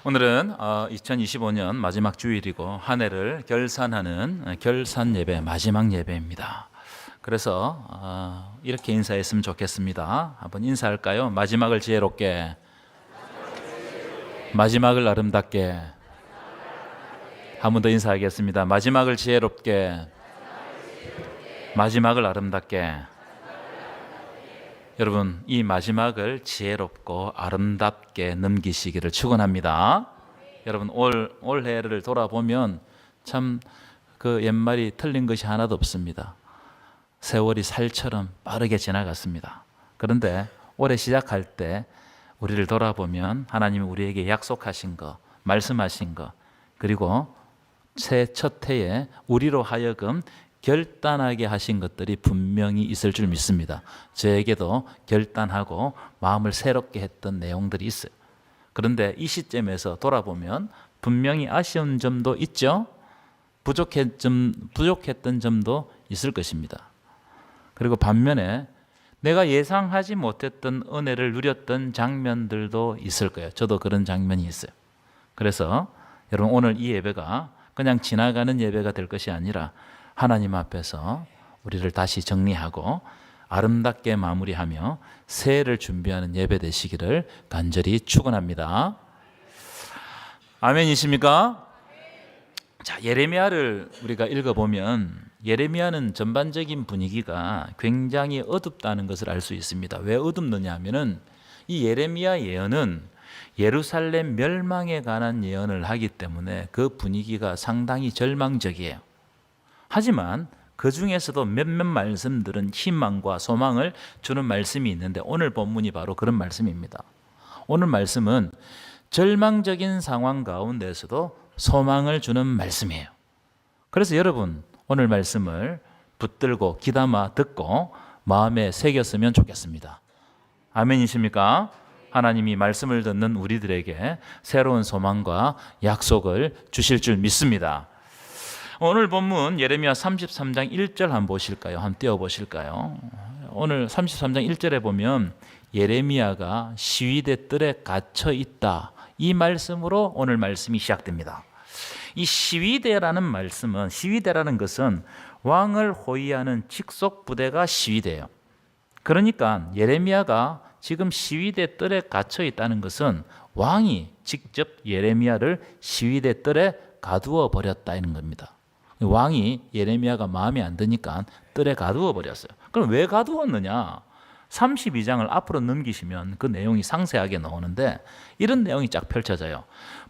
오늘은 2025년 마지막 주일이고 한 해를 결산하는 결산 예배 마지막 예배입니다. 그래서 이렇게 인사했으면 좋겠습니다. 한번 인사할까요? 마지막을 지혜롭게, 마지막을 아름답게. 한 번 더 인사하겠습니다. 마지막을 지혜롭게, 마지막을 아름답게. 여러분, 이 마지막을 지혜롭고 아름답게 넘기시기를 축원합니다. 여러분, 올해를 돌아보면 참 그 옛말이 틀린 것이 하나도 없습니다. 세월이 살처럼 빠르게 지나갔습니다. 그런데 올해 시작할 때 우리를 돌아보면 하나님이 우리에게 약속하신 것, 말씀하신 것, 그리고 새 첫 해에 우리로 하여금 결단하게 하신 것들이 분명히 있을 줄 믿습니다. 저에게도 결단하고 마음을 새롭게 했던 내용들이 있어요. 그런데 이 시점에서 돌아보면 분명히 아쉬운 점도 있죠. 부족했던 점도 있을 것입니다. 그리고 반면에 내가 예상하지 못했던 은혜를 누렸던 장면들도 있을 거예요. 저도 그런 장면이 있어요. 그래서 여러분, 오늘 이 예배가 그냥 지나가는 예배가 될 것이 아니라 하나님 앞에서 우리를 다시 정리하고 아름답게 마무리하며 새해를 준비하는 예배 되시기를 간절히 축원합니다. 아멘이십니까? 자, 예레미야를 우리가 읽어보면 예레미야는 전반적인 분위기가 굉장히 어둡다는 것을 알 수 있습니다. 왜 어둡느냐 하면은 이 예레미야 예언은 예루살렘 멸망에 관한 예언을 하기 때문에 그 분위기가 상당히 절망적이에요. 하지만 그 중에서도 몇몇 말씀들은 희망과 소망을 주는 말씀이 있는데 오늘 본문이 바로 그런 말씀입니다. 오늘 말씀은 절망적인 상황 가운데서도 소망을 주는 말씀이에요. 그래서 여러분, 오늘 말씀을 붙들고 귀담아 듣고 마음에 새겼으면 좋겠습니다. 아멘이십니까? 하나님이 말씀을 듣는 우리들에게 새로운 소망과 약속을 주실 줄 믿습니다. 오늘 본문 예레미야 33장 1절 한번 보실까요? 한번 띄워보실까요? 오늘 33장 1절에 보면 예레미야가 시위대 뜰에 갇혀 있다, 이 말씀으로 오늘 말씀이 시작됩니다. 이 시위대라는 말씀은, 시위대라는 것은 왕을 호위하는 직속 부대가 시위대예요. 그러니까 예레미야가 지금 시위대 뜰에 갇혀 있다는 것은 왕이 직접 예레미야를 시위대 뜰에 가두어 버렸다는 겁니다. 왕이 예레미야가 마음에 안 드니까 뜰에 가두어 버렸어요. 그럼 왜 가두었느냐? 32장을 앞으로 넘기시면 그 내용이 상세하게 나오는데 이런 내용이 쫙 펼쳐져요.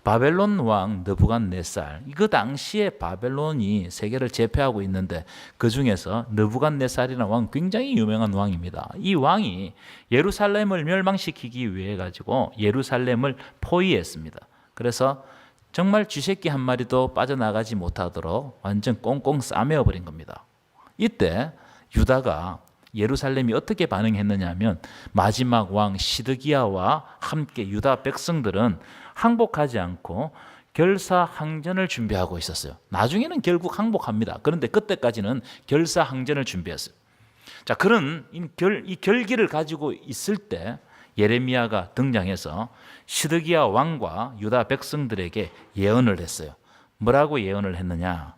바벨론 왕 느부갓네살, 그 당시에 바벨론이 세계를 제패하고 있는데 그 중에서 느부갓네살이라는 왕, 굉장히 유명한 왕입니다. 이 왕이 예루살렘을 멸망시키기 위해 가지고 예루살렘을 포위했습니다. 그래서 정말 쥐새끼 한 마리도 빠져나가지 못하도록 완전 꽁꽁 싸매어버린 겁니다. 이때 유다가, 예루살렘이 어떻게 반응했느냐 하면 마지막 왕 시드기야와 함께 유다 백성들은 항복하지 않고 결사항전을 준비하고 있었어요. 나중에는 결국 항복합니다. 그런데 그때까지는 결사항전을 준비했어요. 자, 그런 이 결기를 가지고 있을 때 예레미야가 등장해서 시드기야 왕과 유다 백성들에게 예언을 했어요. 뭐라고 예언을 했느냐?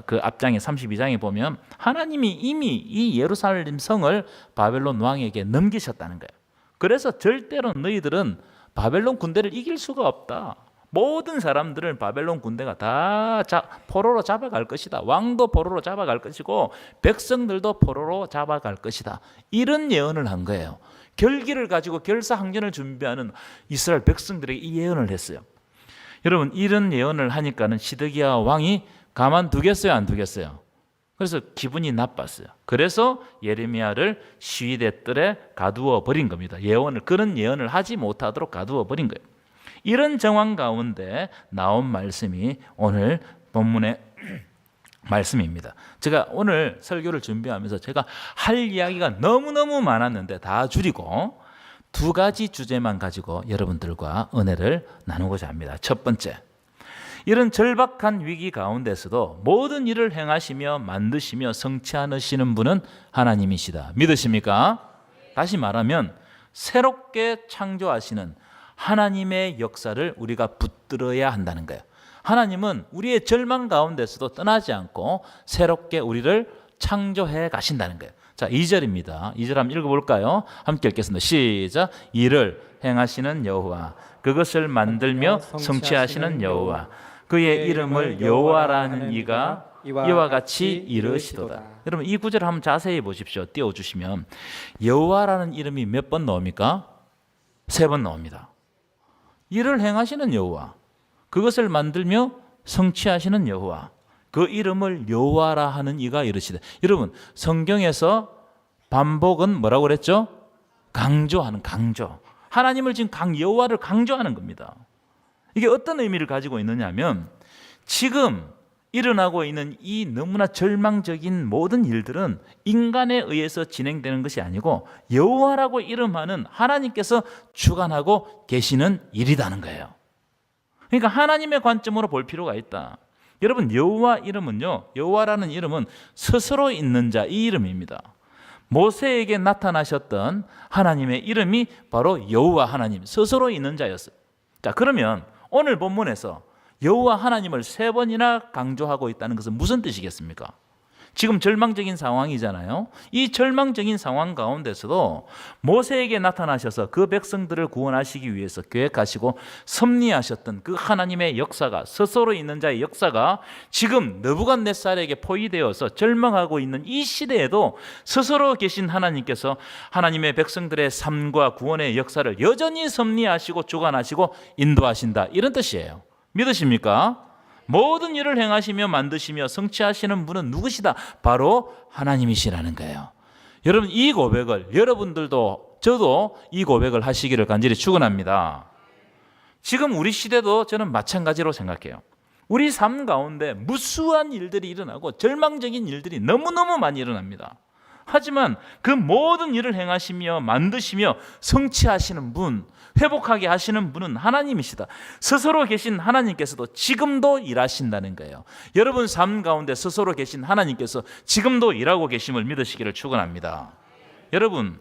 그 앞장에 32장에 보면 하나님이 이미 이 예루살렘 성을 바벨론 왕에게 넘기셨다는 거예요. 그래서 절대로 너희들은 바벨론 군대를 이길 수가 없다. 모든 사람들을 바벨론 군대가 다 포로로 잡아갈 것이다. 왕도 포로로 잡아갈 것이고 백성들도 포로로 잡아갈 것이다. 이런 예언을 한 거예요. 결기를 가지고 결사항전을 준비하는 이스라엘 백성들에게 이 예언을 했어요. 여러분, 이런 예언을 하니까는 시드기야 왕이 가만두겠어요, 안 두겠어요? 그래서 기분이 나빴어요. 그래서 예레미야를 시위대 뜰에 가두어 버린 겁니다. 그런 예언을 하지 못하도록 가두어 버린 거예요. 이런 정황 가운데 나온 말씀이 오늘 본문의 말씀입니다. 제가 오늘 설교를 준비하면서 제가 할 이야기가 너무너무 많았는데 다 줄이고 두 가지 주제만 가지고 여러분들과 은혜를 나누고자 합니다. 첫 번째, 이런 절박한 위기 가운데서도 모든 일을 행하시며 만드시며 성취하시는 분은 하나님이시다. 믿으십니까? 다시 말하면 새롭게 창조하시는 하나님의 역사를 우리가 붙들어야 한다는 거예요. 하나님은 우리의 절망 가운데서도 떠나지 않고 새롭게 우리를 창조해 가신다는 거예요. 자, 2절입니다. 2절 한번 읽어볼까요? 함께 읽겠습니다. 시작. 이를 행하시는 여호와, 그것을 만들며 성취하시는 여호와, 그의 이름을 여호와라는 이가 이와 같이 이르시도다. 여러분, 이 구절을 한번 자세히 보십시오. 띄워주시면 여호와라는 이름이 몇 번 나옵니까? 3번 나옵니다. 이를 행하시는 여호와, 그것을 만들며 성취하시는 여호와, 그 이름을 여호와라 하는 이가 이르시되. 여러분, 성경에서 반복은 뭐라고 그랬죠? 강조하는, 강조. 하나님을 지금 여호와를 강조하는 겁니다. 이게 어떤 의미를 가지고 있느냐면, 지금 일어나고 있는 이 너무나 절망적인 모든 일들은 인간에 의해서 진행되는 것이 아니고 여호와라고 이름하는 하나님께서 주관하고 계시는 일이라는 거예요. 그러니까 하나님의 관점으로 볼 필요가 있다. 여러분, 여호와 이름은요, 여호와라는 이름은 스스로 있는 자, 이 이름입니다. 모세에게 나타나셨던 하나님의 이름이 바로 여호와 하나님, 스스로 있는 자였어요. 자, 그러면 오늘 본문에서 여호와 하나님을 3번이나 강조하고 있다는 것은 무슨 뜻이겠습니까? 지금 절망적인 상황이잖아요. 이 절망적인 상황 가운데서도 모세에게 나타나셔서 그 백성들을 구원하시기 위해서 계획하시고 섭리하셨던 그 하나님의 역사가, 스스로 있는 자의 역사가 지금 느부갓네살에게 포위되어서 절망하고 있는 이 시대에도 스스로 계신 하나님께서 하나님의 백성들의 삶과 구원의 역사를 여전히 섭리하시고 주관하시고 인도하신다, 이런 뜻이에요. 믿으십니까? 모든 일을 행하시며 만드시며 성취하시는 분은 누구시다? 바로 하나님이시라는 거예요. 여러분, 이 고백을, 여러분들도 저도 이 고백을 하시기를 간절히 축원합니다. 지금 우리 시대도 저는 마찬가지로 생각해요. 우리 삶 가운데 무수한 일들이 일어나고 절망적인 일들이 너무너무 많이 일어납니다. 하지만 그 모든 일을 행하시며 만드시며 성취하시는 분, 회복하게 하시는 분은 하나님이시다. 스스로 계신 하나님께서도 지금도 일하신다는 거예요. 여러분 삶 가운데 스스로 계신 하나님께서 지금도 일하고 계심을 믿으시기를 축원합니다. 여러분,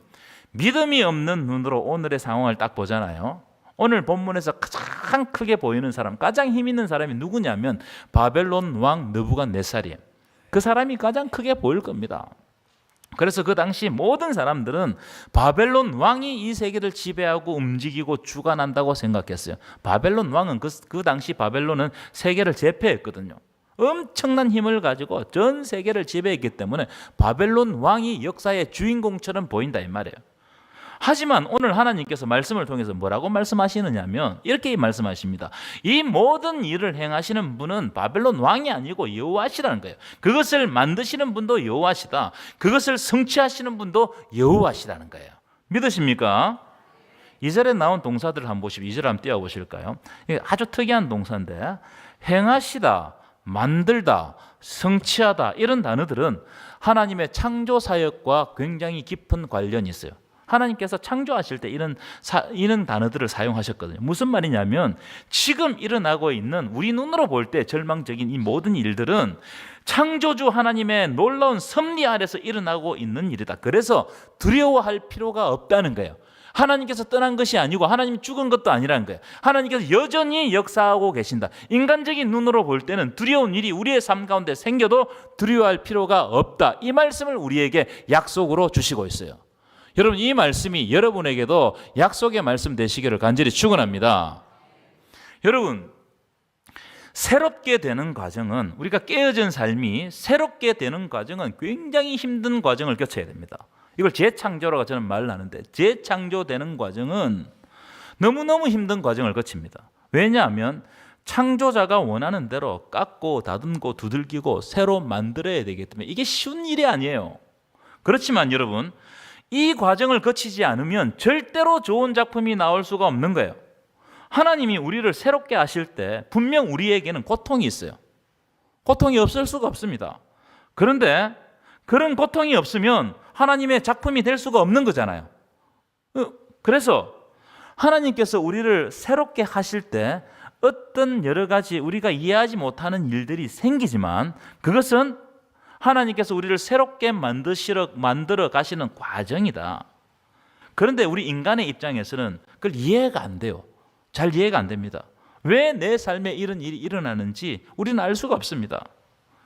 믿음이 없는 눈으로 오늘의 상황을 딱 보잖아요. 오늘 본문에서 가장 크게 보이는 사람, 가장 힘 있는 사람이 누구냐면 바벨론 왕 느부갓네살이에요. 그 사람이 가장 크게 보일 겁니다. 그래서 그 당시 모든 사람들은 바벨론 왕이 이 세계를 지배하고 움직이고 주관한다고 생각했어요. 바벨론 왕은 그 당시 바벨론은 세계를 제패했거든요. 엄청난 힘을 가지고 전 세계를 지배했기 때문에 바벨론 왕이 역사의 주인공처럼 보인다, 이 말이에요. 하지만 오늘 하나님께서 말씀을 통해서 뭐라고 말씀하시느냐면 이렇게 말씀하십니다. 이 모든 일을 행하시는 분은 바벨론 왕이 아니고 여호와시라는 거예요. 그것을 만드시는 분도 여호와시다. 그것을 성취하시는 분도 여호와시라는 거예요. 믿으십니까? 2절에 나온 동사들을 한번 보시면 2절 한번 띄워보실까요? 이게 아주 특이한 동사인데, 행하시다, 만들다, 성취하다, 이런 단어들은 하나님의 창조 사역과 굉장히 깊은 관련이 있어요. 하나님께서 창조하실 때 이런 단어들을 사용하셨거든요. 무슨 말이냐면 지금 일어나고 있는 우리 눈으로 볼 때 절망적인 이 모든 일들은 창조주 하나님의 놀라운 섭리 아래서 일어나고 있는 일이다. 그래서 두려워할 필요가 없다는 거예요. 하나님께서 떠난 것이 아니고 하나님이 죽은 것도 아니라는 거예요. 하나님께서 여전히 역사하고 계신다. 인간적인 눈으로 볼 때는 두려운 일이 우리의 삶 가운데 생겨도 두려워할 필요가 없다. 이 말씀을 우리에게 약속으로 주시고 있어요. 여러분, 이 말씀이 여러분에게도 약속의 말씀 되시기를 간절히 축원합니다. 여러분, 새롭게 되는 과정은, 우리가 깨어진 삶이 새롭게 되는 과정은 굉장히 힘든 과정을 거쳐야 됩니다. 이걸 재창조라고 저는 말을 하는데, 재창조되는 과정은 너무너무 힘든 과정을 거칩니다. 왜냐하면 창조자가 원하는 대로 깎고 다듬고 두들기고 새로 만들어야 되기 때문에 이게 쉬운 일이 아니에요. 그렇지만 여러분, 이 과정을 거치지 않으면 절대로 좋은 작품이 나올 수가 없는 거예요. 하나님이 우리를 새롭게 하실 때 분명 우리에게는 고통이 있어요. 고통이 없을 수가 없습니다. 그런데 그런 고통이 없으면 하나님의 작품이 될 수가 없는 거잖아요. 그래서 하나님께서 우리를 새롭게 하실 때 어떤 여러 가지 우리가 이해하지 못하는 일들이 생기지만 그것은 하나님께서 우리를 새롭게 만들어 가시는 과정이다. 그런데 우리 인간의 입장에서는 그걸 이해가 안 돼요. 잘 이해가 안 됩니다. 왜 내 삶에 이런 일이 일어나는지 우리는 알 수가 없습니다.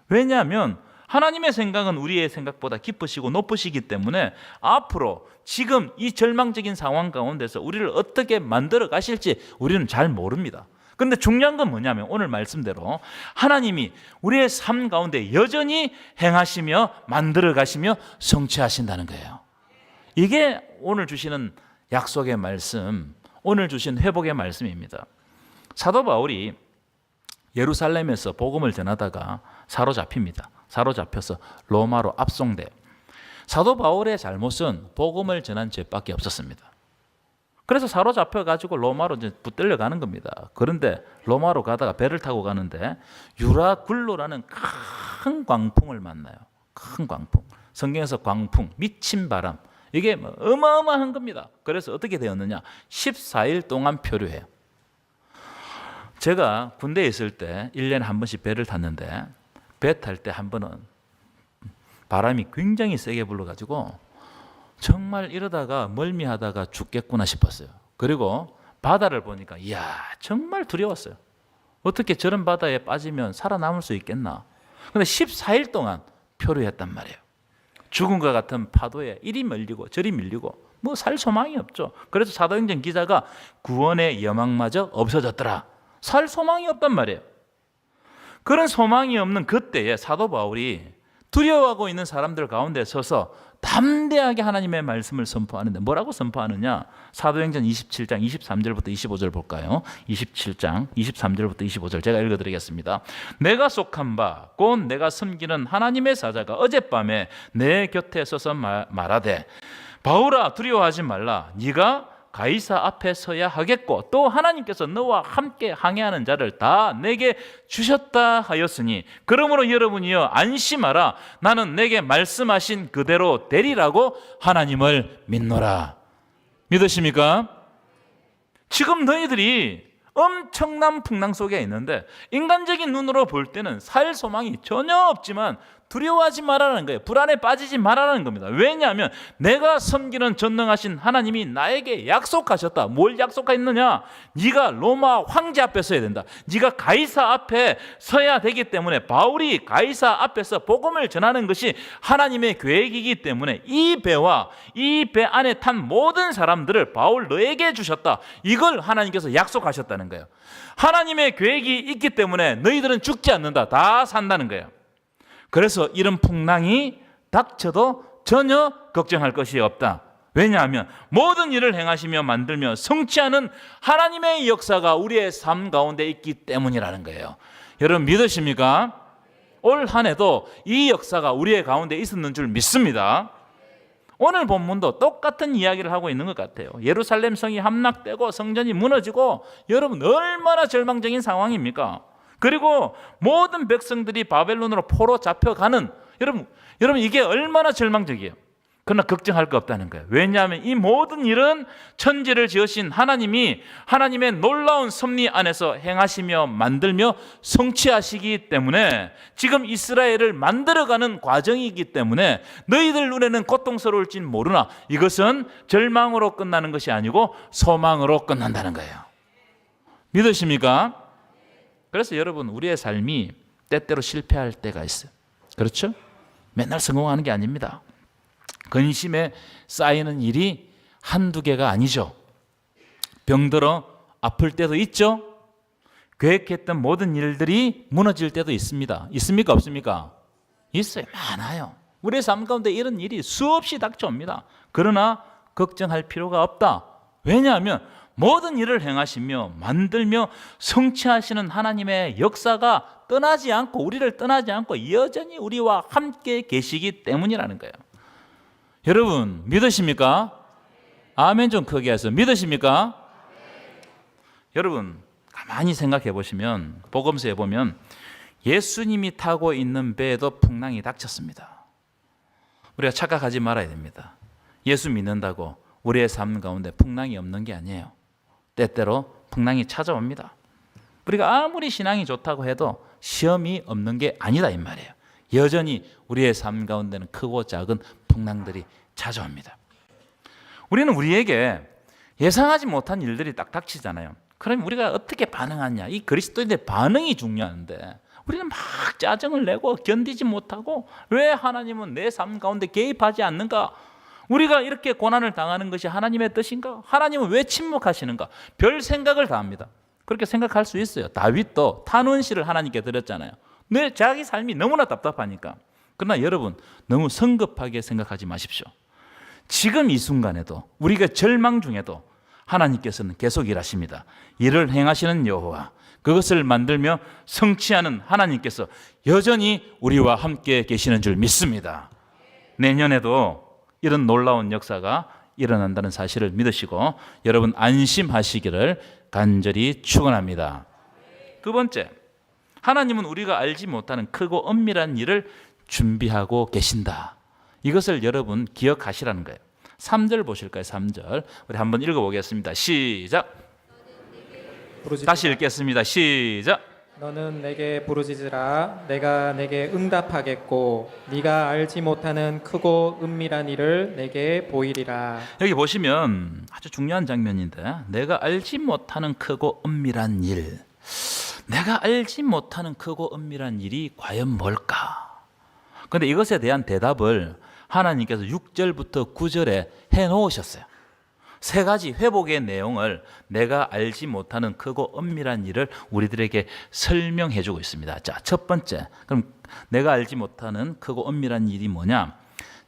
왜냐하면 하나님의 생각은 우리의 생각보다 깊으시고 높으시기 때문에 앞으로 지금 이 절망적인 상황 가운데서 우리를 어떻게 만들어 가실지 우리는 잘 모릅니다. 그런데 중요한 건 뭐냐면 오늘 말씀대로 하나님이 우리의 삶 가운데 여전히 행하시며 만들어 가시며 성취하신다는 거예요. 이게 오늘 주시는 약속의 말씀, 오늘 주신 회복의 말씀입니다. 사도 바울이 예루살렘에서 복음을 전하다가 사로잡힙니다. 사로잡혀서 로마로 압송돼요. 사도 바울의 잘못은 복음을 전한 죄밖에 없었습니다. 그래서 사로잡혀가지고 로마로 이제 붙들려 가는 겁니다. 그런데 로마로 가다가 배를 타고 가는데 유라굴로라는 큰 광풍을 만나요. 큰 광풍. 성경에서 광풍, 미친 바람. 이게 어마어마한 겁니다. 그래서 어떻게 되었느냐? 14일 동안 표류해요. 제가 군대에 있을 때 1년에 한 번씩 배를 탔는데 배 탈 때 한 번은 바람이 굉장히 세게 불어가지고 정말 이러다가 멀미하다가 죽겠구나 싶었어요. 그리고 바다를 보니까 이야 정말 두려웠어요. 어떻게 저런 바다에 빠지면 살아남을 수 있겠나. 그런데 14일 동안 표류했단 말이에요. 죽음과 같은 파도에 이리 밀리고 저리 밀리고 뭐 살 소망이 없죠. 그래서 사도행전 기자가 구원의 여망마저 없어졌더라. 살 소망이 없단 말이에요. 그런 소망이 없는 그때에 사도 바울이 두려워하고 있는 사람들 가운데 서서 담대하게 하나님의 말씀을 선포하는데 뭐라고 선포하느냐? 사도행전 27장 23절부터 25절 볼까요? 27장 23절부터 25절 제가 읽어드리겠습니다. 내가 속한 바 곧 내가 섬기는 하나님의 사자가 어젯밤에 내 곁에 서서 말하되 바울아 두려워하지 말라. 네가 가이사 앞에 서야 하겠고 또 하나님께서 너와 함께 항해하는 자를 다 내게 주셨다 하였으니 그러므로 여러분이여 안심하라. 나는 내게 말씀하신 그대로 되리라고 하나님을 믿노라. 믿으십니까? 지금 너희들이 엄청난 풍랑 속에 있는데 인간적인 눈으로 볼 때는 살 소망이 전혀 없지만 두려워하지 말라는 거예요. 불안에 빠지지 말라는 겁니다. 왜냐하면 내가 섬기는 전능하신 하나님이 나에게 약속하셨다. 뭘 약속했느냐? 네가 로마 황제 앞에 서야 된다. 네가 가이사 앞에 서야 되기 때문에 바울이 가이사 앞에서 복음을 전하는 것이 하나님의 계획이기 때문에 이 배와 이 배 안에 탄 모든 사람들을 바울 너에게 주셨다. 이걸 하나님께서 약속하셨다는 거예요. 하나님의 계획이 있기 때문에 너희들은 죽지 않는다. 다 산다는 거예요. 그래서 이런 풍랑이 닥쳐도 전혀 걱정할 것이 없다. 왜냐하면 모든 일을 행하시며 만들며 성취하는 하나님의 역사가 우리의 삶 가운데 있기 때문이라는 거예요. 여러분 믿으십니까? 올 한 해도 이 역사가 우리의 가운데 있었는 줄 믿습니다. 오늘 본문도 똑같은 이야기를 하고 있는 것 같아요. 예루살렘 성이 함락되고 성전이 무너지고 여러분 얼마나 절망적인 상황입니까? 그리고 모든 백성들이 바벨론으로 포로 잡혀가는 여러분 이게 얼마나 절망적이에요. 그러나 걱정할 거 없다는 거예요. 왜냐하면 이 모든 일은 천지를 지으신 하나님이 하나님의 놀라운 섭리 안에서 행하시며 만들며 성취하시기 때문에 지금 이스라엘을 만들어가는 과정이기 때문에 너희들 눈에는 고통스러울진 모르나 이것은 절망으로 끝나는 것이 아니고 소망으로 끝난다는 거예요. 믿으십니까? 그래서 여러분 우리의 삶이 때때로 실패할 때가 있어요. 그렇죠? 맨날 성공하는 게 아닙니다. 근심에 쌓이는 일이 한두 개가 아니죠. 병들어 아플 때도 있죠. 계획했던 모든 일들이 무너질 때도 있습니다. 있습니까? 없습니까? 있어요. 많아요. 우리의 삶 가운데 이런 일이 수없이 닥쳐옵니다. 그러나 걱정할 필요가 없다. 왜냐하면 모든 일을 행하시며 만들며 성취하시는 하나님의 역사가 떠나지 않고 우리를 떠나지 않고 여전히 우리와 함께 계시기 때문이라는 거예요. 여러분 믿으십니까? 아멘 좀 크게 해서 믿으십니까? 여러분 가만히 생각해 보시면 복음서에 보면 예수님이 타고 있는 배에도 풍랑이 닥쳤습니다. 우리가 착각하지 말아야 됩니다. 예수 믿는다고 우리의 삶 가운데 풍랑이 없는 게 아니에요. 때때로 풍랑이 찾아옵니다. 우리가 아무리 신앙이 좋다고 해도 시험이 없는 게 아니다 이 말이에요. 여전히 우리의 삶 가운데는 크고 작은 풍랑들이 찾아옵니다. 우리는 우리에게 예상하지 못한 일들이 딱 닥치잖아요. 그럼 우리가 어떻게 반응하냐? 이 그리스도인의 반응이 중요한데 우리는 막 짜증을 내고 견디지 못하고 왜 하나님은 내 삶 가운데 개입하지 않는가? 우리가 이렇게 고난을 당하는 것이 하나님의 뜻인가? 하나님은 왜 침묵하시는가? 별 생각을 다 합니다. 그렇게 생각할 수 있어요. 다윗도 탄원시를 하나님께 드렸잖아요. 내 자기 삶이 너무나 답답하니까. 그러나 여러분 너무 성급하게 생각하지 마십시오. 지금 이 순간에도 우리가 절망 중에도 하나님께서는 계속 일하십니다. 일을 행하시는 여호와, 그것을 만들며 성취하는 하나님께서 여전히 우리와 함께 계시는 줄 믿습니다. 내년에도 이런 놀라운 역사가 일어난다는 사실을 믿으시고 여러분 안심하시기를 간절히 축원합니다. 두 번째, 하나님은 우리가 알지 못하는 크고 엄밀한 일을 준비하고 계신다. 이것을 여러분 기억하시라는 거예요. 3절 보실까요? 3절 우리 한번 읽어보겠습니다. 시작. 다시 읽겠습니다. 시작. 너는 내게 부르짖으라. 내가 내게 응답하겠고 네가 알지 못하는 크고 은밀한 일을 내게 보이리라. 여기 보시면 아주 중요한 장면인데 내가 알지 못하는 크고 은밀한 일, 내가 알지 못하는 크고 은밀한 일이 과연 뭘까? 그런데 이것에 대한 대답을 하나님께서 6절부터 9절에 해놓으셨어요. 세 가지 회복의 내용을 내가 알지 못하는 크고 은밀한 일을 우리들에게 설명해 주고 있습니다. 자, 첫 번째, 그럼 내가 알지 못하는 크고 은밀한 일이 뭐냐?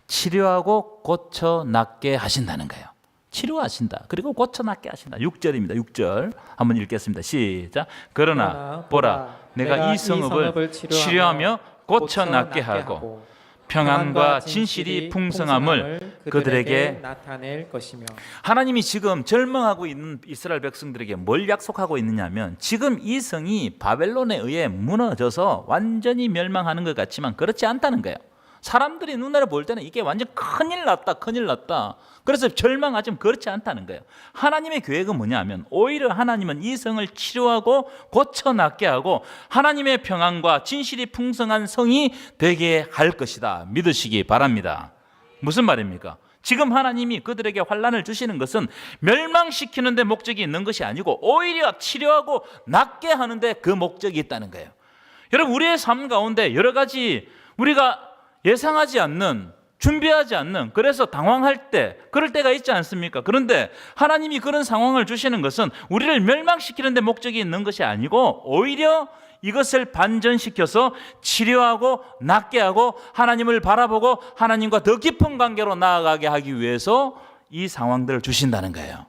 치료하고 고쳐 낫게 하신다는 거예요. 치료하신다. 그리고 고쳐 낫게 하신다. 6절입니다. 6절 한번 읽겠습니다. 시작. 그러나 보라, 내가 이 성읍을 치료하며 고쳐 낫게 하고 평안과 진실이 풍성함을 그들에게 나타낼 것이며. 하나님이 지금 절망하고 있는 이스라엘 백성들에게 뭘 약속하고 있느냐면 지금 이 성이 바벨론에 의해 무너져서 완전히 멸망하는 것 같지만 그렇지 않다는 거예요. 사람들이 눈으로 볼 때는 이게 완전 큰일 났다, 큰일 났다. 그래서 절망하지만 그렇지 않다는 거예요. 하나님의 계획은 뭐냐면 오히려 하나님은 이 성을 치료하고 고쳐 낫게 하고 하나님의 평안과 진실이 풍성한 성이 되게 할 것이다. 믿으시기 바랍니다. 무슨 말입니까? 지금 하나님이 그들에게 환난을 주시는 것은 멸망시키는 데 목적이 있는 것이 아니고 오히려 치료하고 낫게 하는 데 그 목적이 있다는 거예요. 여러분 우리의 삶 가운데 여러 가지 우리가 예상하지 않는, 준비하지 않는, 그래서 당황할 때, 그럴 때가 있지 않습니까? 그런데 하나님이 그런 상황을 주시는 것은 우리를 멸망시키는 데 목적이 있는 것이 아니고 오히려 이것을 반전시켜서 치료하고 낫게 하고 하나님을 바라보고 하나님과 더 깊은 관계로 나아가게 하기 위해서 이 상황들을 주신다는 거예요.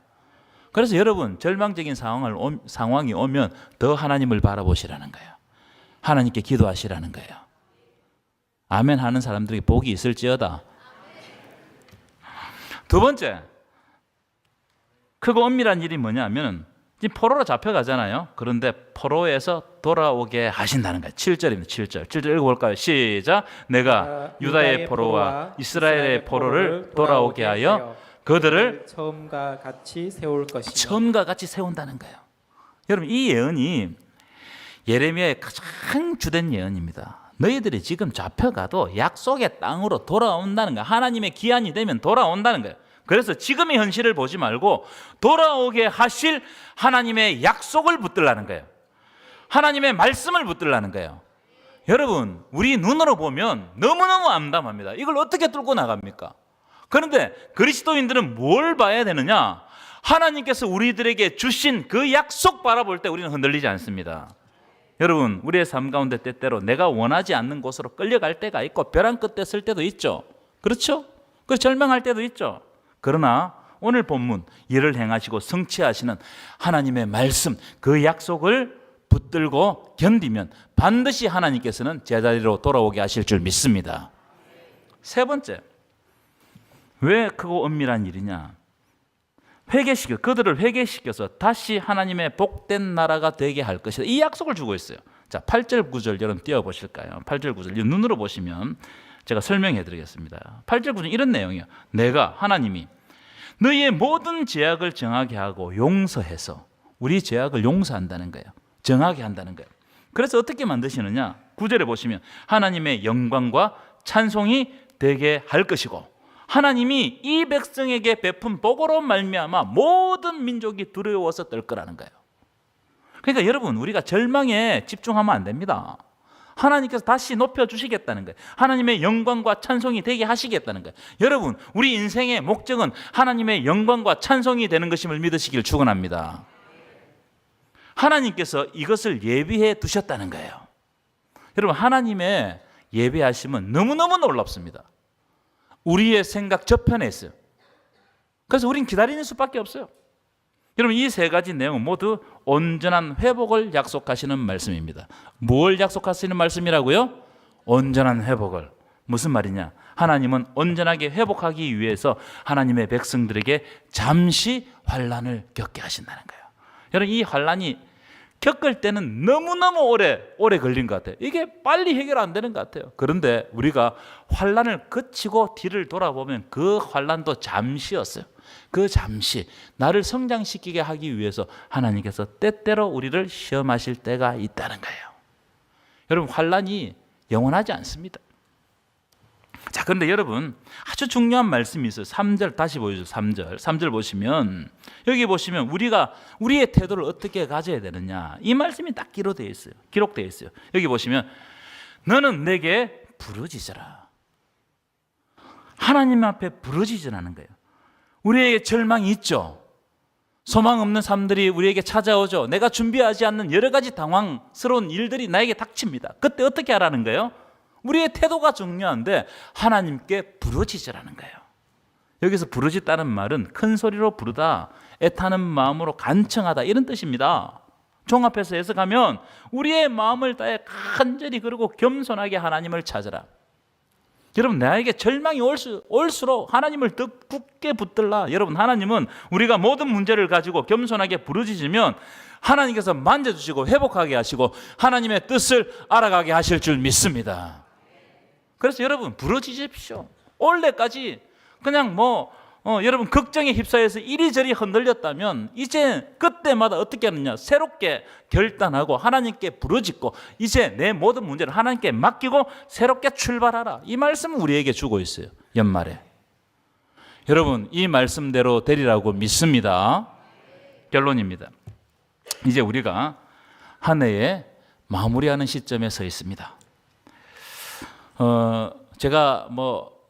그래서 여러분 절망적인 상황이 오면 더 하나님을 바라보시라는 거예요. 하나님께 기도하시라는 거예요. 아멘 하는 사람들에게 복이 있을지어다. 두 번째, 크고 엄밀한 일이 뭐냐면 지금 포로로 잡혀가잖아요. 그런데 포로에서 돌아오게 하신다는 거예요. 7절입니다. 7절 읽어볼까요? 시작. 내가 유다의 포로와 이스라엘의 포로를 돌아오게 하여 그들을 처음과 같이 세울 것이며. 처음과 같이 세운다는 거예요. 여러분 이 예언이 예레미야의 가장 주된 예언입니다. 너희들이 지금 잡혀가도 약속의 땅으로 돌아온다는 거야. 하나님의 기한이 되면 돌아온다는 거예요. 그래서 지금의 현실을 보지 말고 돌아오게 하실 하나님의 약속을 붙들라는 거예요. 하나님의 말씀을 붙들라는 거예요. 여러분 우리 눈으로 보면 너무너무 암담합니다. 이걸 어떻게 뚫고 나갑니까? 그런데 그리스도인들은 뭘 봐야 되느냐? 하나님께서 우리들에게 주신 그 약속 바라볼 때 우리는 흔들리지 않습니다. 여러분 우리의 삶 가운데 때때로 내가 원하지 않는 곳으로 끌려갈 때가 있고 벼랑 끝에 설 때도 있죠. 그렇죠? 그래서 절망할 때도 있죠. 그러나 오늘 본문 일을 행하시고 성취하시는 하나님의 말씀 그 약속을 붙들고 견디면 반드시 하나님께서는 제자리로 돌아오게 하실 줄 믿습니다. 세 번째, 왜 크고 은밀한 일이냐? 그들을 회개시켜서 다시 하나님의 복된 나라가 되게 할 것이다. 이 약속을 주고 있어요. 자, 8절 9절 여러분 띄워보실까요? 8절 9절 눈으로 보시면 제가 설명해 드리겠습니다. 8절 9절 이런 내용이에요. 내가 하나님이 너희의 모든 죄악을 정하게 하고 용서해서 우리 죄악을 용서한다는 거예요. 정하게 한다는 거예요. 그래서 어떻게 만드시느냐? 9절에 보시면 하나님의 영광과 찬송이 되게 할 것이고 하나님이 이 백성에게 베푼 복으로 말미암아 모든 민족이 두려워서 떨 거라는 거예요. 그러니까 여러분, 우리가 절망에 집중하면 안 됩니다. 하나님께서 다시 높여주시겠다는 거예요. 하나님의 영광과 찬송이 되게 하시겠다는 거예요. 여러분, 우리 인생의 목적은 하나님의 영광과 찬송이 되는 것임을 믿으시길 축원합니다. 하나님께서 이것을 예비해 두셨다는 거예요. 여러분, 하나님의 예배하심은 너무너무 놀랍습니다. 우리의 생각 저편에 있어요. 그래서 우린 기다리는 수밖에 없어요. 여러분, 이 세 가지 내용은 모두 온전한 회복을 약속하시는 말씀입니다. 뭘 약속하시는 말씀이라고요? 온전한 회복을. 무슨 말이냐? 하나님은 온전하게 회복하기 위해서 하나님의 백성들에게 잠시 환난을 겪게 하신다는 거예요. 여러분, 이 환난이 겪을 때는 너무너무 오래 걸린 것 같아요. 이게 빨리 해결 안 되는 것 같아요. 그런데 우리가 환난을 거치고 뒤를 돌아보면 그 환난도 잠시였어요. 그 잠시 나를 성장시키게 하기 위해서 하나님께서 때때로 우리를 시험하실 때가 있다는 거예요. 여러분, 환난이 영원하지 않습니다. 자, 그런데 여러분, 아주 중요한 말씀이 있어요. 3절 다시 보여주세요. 3절 보시면, 여기 보시면 우리의 태도를 어떻게 가져야 되느냐, 이 말씀이 딱 기록되어 있어요. 여기 보시면 너는 내게 부르짖어라. 하나님 앞에 부르짖으라는 거예요. 우리에게 절망이 있죠. 소망 없는 삶들이 우리에게 찾아오죠. 내가 준비하지 않는 여러 가지 당황스러운 일들이 나에게 닥칩니다. 그때 어떻게 하라는 거예요? 우리의 태도가 중요한데 하나님께 부르짖으라는 거예요. 여기서 부르짖다는 말은 큰 소리로 부르다, 애타는 마음으로 간청하다, 이런 뜻입니다. 종합해서 해석하면 우리의 마음을 다해 간절히 그러고 겸손하게 하나님을 찾으라. 여러분, 나에게 절망이 올수록 하나님을 더 굳게 붙들라. 여러분, 하나님은 우리가 모든 문제를 가지고 겸손하게 부르짖으면 하나님께서 만져주시고 회복하게 하시고 하나님의 뜻을 알아가게 하실 줄 믿습니다. 그래서 여러분, 부르짖으십시오. 올해까지 그냥 여러분 걱정에 휩싸여서 이리저리 흔들렸다면 이제 그때마다 어떻게 하느냐, 새롭게 결단하고 하나님께 부르짖고 이제 내 모든 문제를 하나님께 맡기고 새롭게 출발하라. 이 말씀을 우리에게 주고 있어요. 연말에 여러분, 이 말씀대로 되리라고 믿습니다. 결론입니다. 이제 우리가 한 해에 마무리하는 시점에 서 있습니다. 제가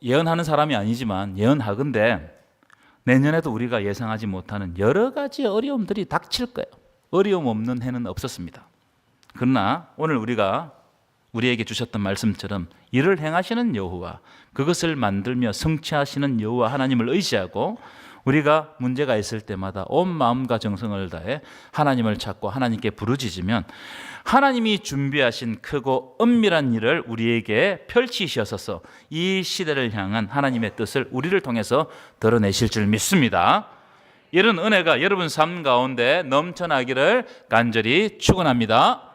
예언하는 사람이 아니지만 예언하건대 내년에도 우리가 예상하지 못하는 여러 가지 어려움들이 닥칠 거예요. 어려움 없는 해는 없었습니다. 그러나 오늘 우리에게 주셨던 말씀처럼 이를 행하시는 여호와, 그것을 만들며 성취하시는 여호와 하나님을 의지하고 우리가 문제가 있을 때마다 온 마음과 정성을 다해 하나님을 찾고 하나님께 부르짖으면 하나님이 준비하신 크고 은밀한 일을 우리에게 펼치셔서 이 시대를 향한 하나님의 뜻을 우리를 통해서 드러내실 줄 믿습니다. 이런 은혜가 여러분 삶 가운데 넘쳐나기를 간절히 축원합니다.